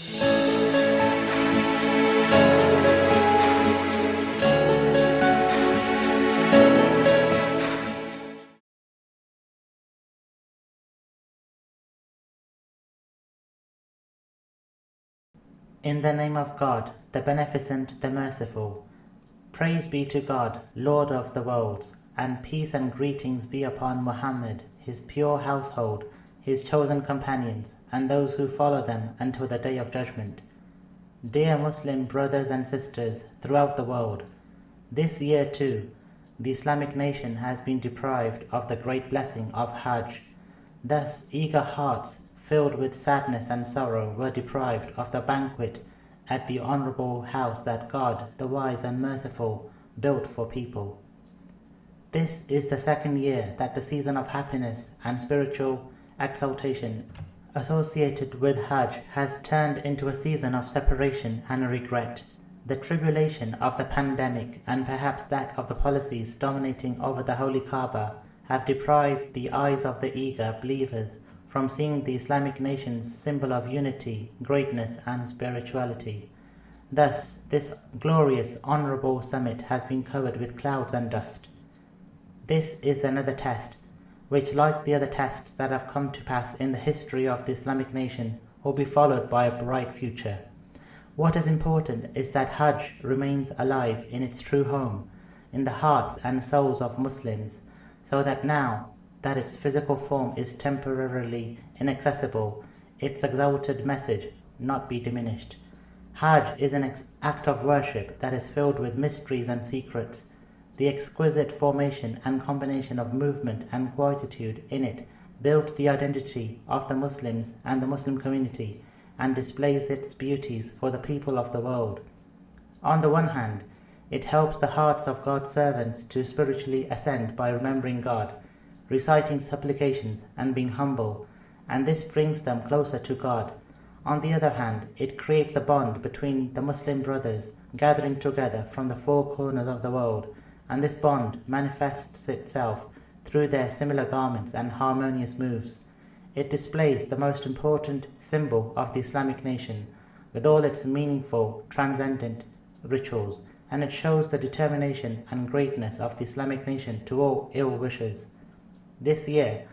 In the name of God, the Beneficent, the Merciful. Praise be to God, Lord of the worlds, and peace and greetings be upon Muhammad, his pure household, his chosen companions, and those who follow them until the Day of Judgment. Dear Muslim brothers and sisters throughout the world, this year too, the Islamic nation has been deprived of the great blessing of Hajj. Thus eager hearts filled with sadness and sorrow were deprived of the banquet at the honorable house that God, the Wise and Merciful, built for people. This is the second year that the season of happiness and spiritual exaltation associated with Hajj has turned into a season of separation and regret. The tribulation of the pandemic and perhaps that of the policies dominating over the Holy Kaaba have deprived the eyes of the eager believers from seeing the Islamic nation's symbol of unity, greatness and spirituality. Thus, this glorious, honorable summit has been covered with clouds and dust. This is another test, which, like the other tests that have come to pass in the history of the Islamic nation, will be followed by a bright future. What is important is that Hajj remains alive in its true home, in the hearts and souls of Muslims, so that now that its physical form is temporarily inaccessible, its exalted message not be diminished. Hajj is an act of worship that is filled with mysteries and secrets. The exquisite formation and combination of movement and quietude in it builds the identity of the Muslims and the Muslim community and displays its beauties for the people of the world. On the one hand, it helps the hearts of God's servants to spiritually ascend by remembering God, reciting supplications and being humble, and this brings them closer to God. On the other hand, it creates a bond between the Muslim brothers gathering together from the four corners of the world, and this bond manifests itself through their similar garments and harmonious moves. It displays the most important symbol of the Islamic nation, with all its meaningful, transcendent rituals, and it shows the determination and greatness of the Islamic nation to all ill wishers. This year,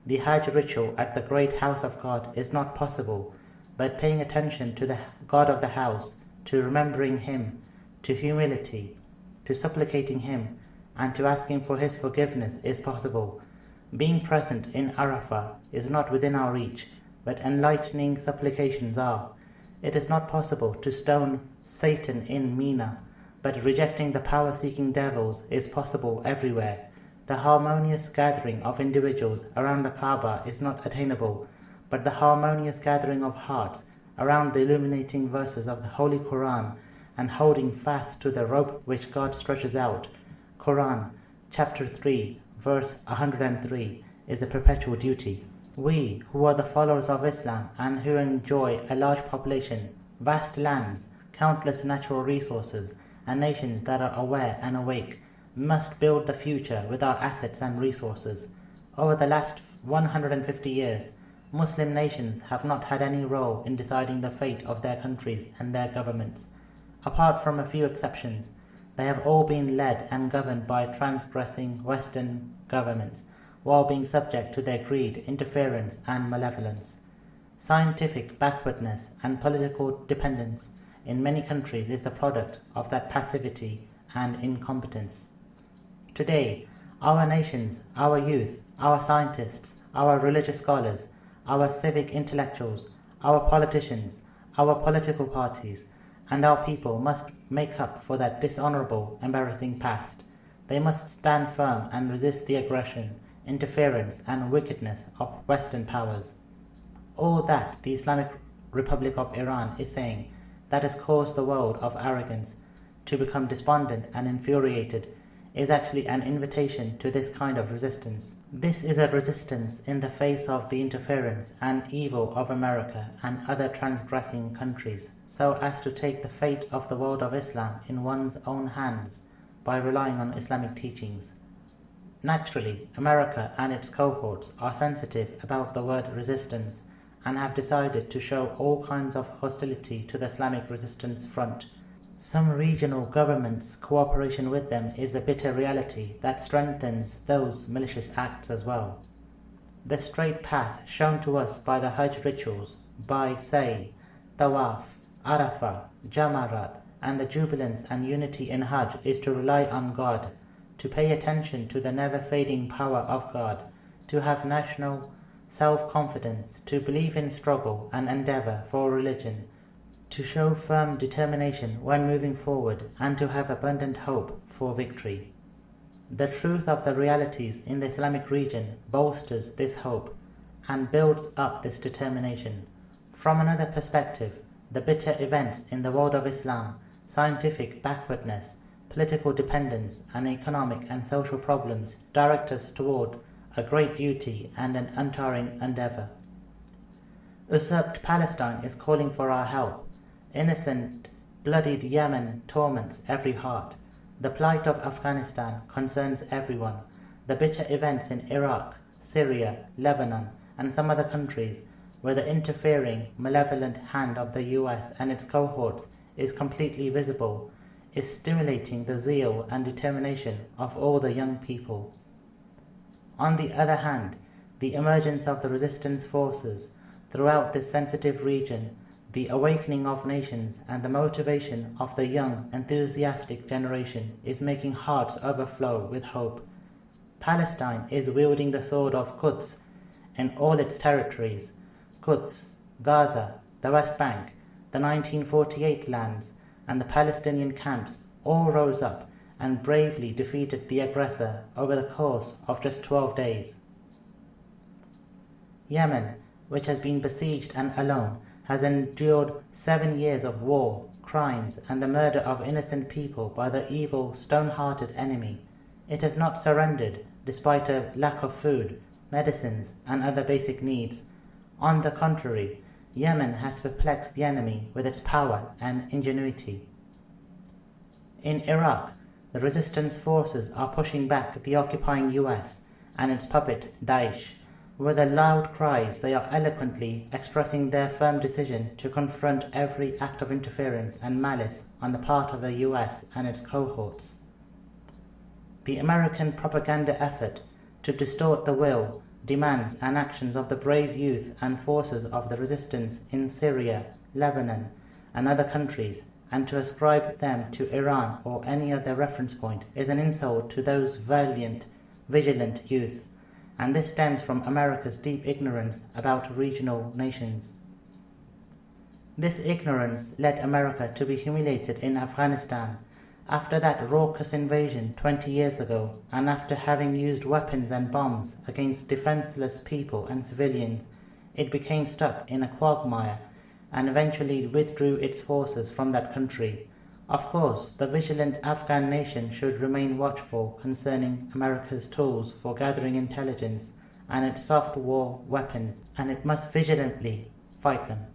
the Hajj ritual at the great house of God is not possible, but paying attention to the God of the house, to remembering Him, to humility, to supplicating Him, and to asking for His forgiveness is possible. Being present in Arafah is not within our reach, but enlightening supplications are. It is not possible to stone Satan in Mina, but rejecting the power-seeking devils is possible everywhere. The harmonious gathering of individuals around the Kaaba is not attainable, but the harmonious gathering of hearts around the illuminating verses of the Holy Quran and holding fast to the rope which God stretches out. Quran, chapter 3, verse 103, is a perpetual duty. We, who are the followers of Islam and who enjoy a large population, vast lands, countless natural resources, and nations that are aware and awake, must build the future with our assets and resources. Over the last 150 years, Muslim nations have not had any role in deciding the fate of their countries and their governments. Apart from a few exceptions, they have all been led and governed by transgressing Western governments, while being subject to their greed, interference, and malevolence. Scientific backwardness and political dependence in many countries is the product of that passivity and incompetence. Today, our nations, our youth, our scientists, our religious scholars, our civic intellectuals, our politicians, our political parties, and our people must make up for that dishonorable, embarrassing past. They must stand firm and resist the aggression, interference, and wickedness of Western powers. All that the Islamic Republic of Iran is saying that has caused the world of arrogance to become despondent and infuriated is actually an invitation to this kind of resistance. This is a resistance in the face of the interference and evil of America and other transgressing countries, so as to take the fate of the world of Islam in one's own hands by relying on Islamic teachings. Naturally, America and its cohorts are sensitive about the word resistance and have decided to show all kinds of hostility to the Islamic Resistance Front. Some regional governments' cooperation with them is a bitter reality that strengthens those malicious acts as well. The straight path shown to us by the Hajj rituals, by Say, Tawaf, Arafah, Jamarat, and the jubilance and unity in Hajj is to rely on God, to pay attention to the never-fading power of God, to have national self-confidence, to believe in struggle and endeavor for religion, to show firm determination when moving forward, and to have abundant hope for victory. The truth of the realities in the Islamic region bolsters this hope and builds up this determination. From another perspective, the bitter events in the world of Islam, scientific backwardness, political dependence, and economic and social problems direct us toward a great duty and an untiring endeavor. Usurped Palestine is calling for our help. Innocent, bloodied Yemen torments every heart. The plight of Afghanistan concerns everyone. The bitter events in Iraq, Syria, Lebanon, and some other countries, where the interfering, malevolent hand of the US and its cohorts is completely visible, is stimulating the zeal and determination of all the young people. On the other hand, the emergence of the resistance forces throughout this sensitive region, the awakening of nations, and the motivation of the young, enthusiastic generation is making hearts overflow with hope. Palestine is wielding the sword of Quds in all its territories. Quds, Gaza, the West Bank, the 1948 lands, and the Palestinian camps all rose up and bravely defeated the aggressor over the course of just 12 days. Yemen, which has been besieged and alone, has endured 7 years of war, crimes, and the murder of innocent people by the evil, stone-hearted enemy. It has not surrendered despite a lack of food, medicines, and other basic needs. On the contrary, Yemen has perplexed the enemy with its power and ingenuity. In Iraq, the resistance forces are pushing back the occupying US and its puppet Daesh. With their loud cries, they are eloquently expressing their firm decision to confront every act of interference and malice on the part of the US and its cohorts. The American propaganda effort to distort the will, demands, and actions of the brave youth and forces of the resistance in Syria, Lebanon, and other countries, and to ascribe them to Iran or any other reference point, is an insult to those valiant, vigilant youth, and this stems from America's deep ignorance about regional nations. This ignorance led America to be humiliated in Afghanistan after that raucous invasion 20 years ago, and after having used weapons and bombs against defenseless people and civilians, it became stuck in a quagmire and eventually withdrew its forces from that country. Of course, the vigilant Afghan nation should remain watchful concerning America's tools for gathering intelligence and its soft war weapons, and it must vigilantly fight them.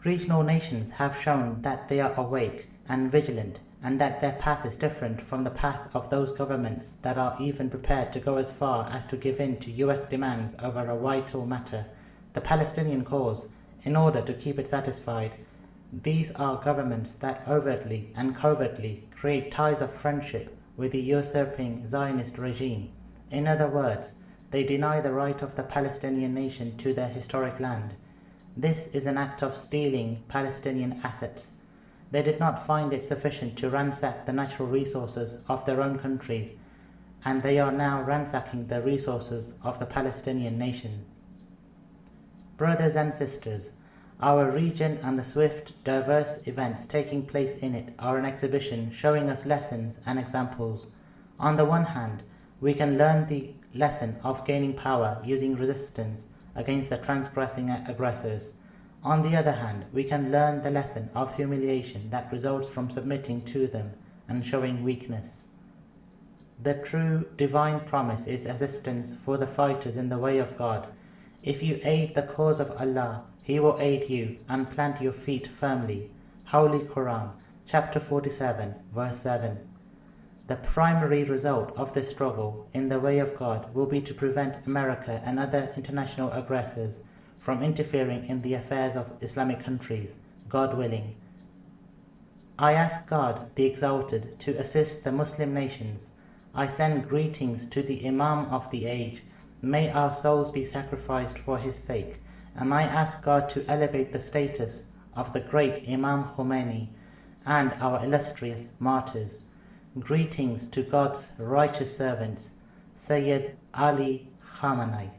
Regional nations have shown that they are awake and vigilant, and that their path is different from the path of those governments that are even prepared to go as far as to give in to US demands over a vital matter, the Palestinian cause, in order to keep it satisfied. These are governments that overtly and covertly create ties of friendship with the usurping Zionist regime. In other words, they deny the right of the Palestinian nation to their historic land. This is an act of stealing Palestinian assets. They did not find it sufficient to ransack the natural resources of their own countries, and they are now ransacking the resources of the Palestinian nation. Brothers and sisters, our region and the swift, diverse events taking place in it are an exhibition showing us lessons and examples. On the one hand, we can learn the lesson of gaining power using resistance against the transgressing aggressors. On the other hand, we can learn the lesson of humiliation that results from submitting to them and showing weakness. The true divine promise is assistance for the fighters in the way of God. If you aid the cause of Allah, He will aid you and plant your feet firmly. Holy Quran, chapter 47, verse 7. The primary result of this struggle in the way of God will be to prevent America and other international aggressors from interfering in the affairs of Islamic countries, God willing. I ask God, be exalted, to assist the Muslim nations. I send greetings to the Imam of the age. May our souls be sacrificed for his sake. And I ask God to elevate the status of the great Imam Khamenei and our illustrious martyrs. Greetings to God's righteous servants, Sayyid Ali Khamenei.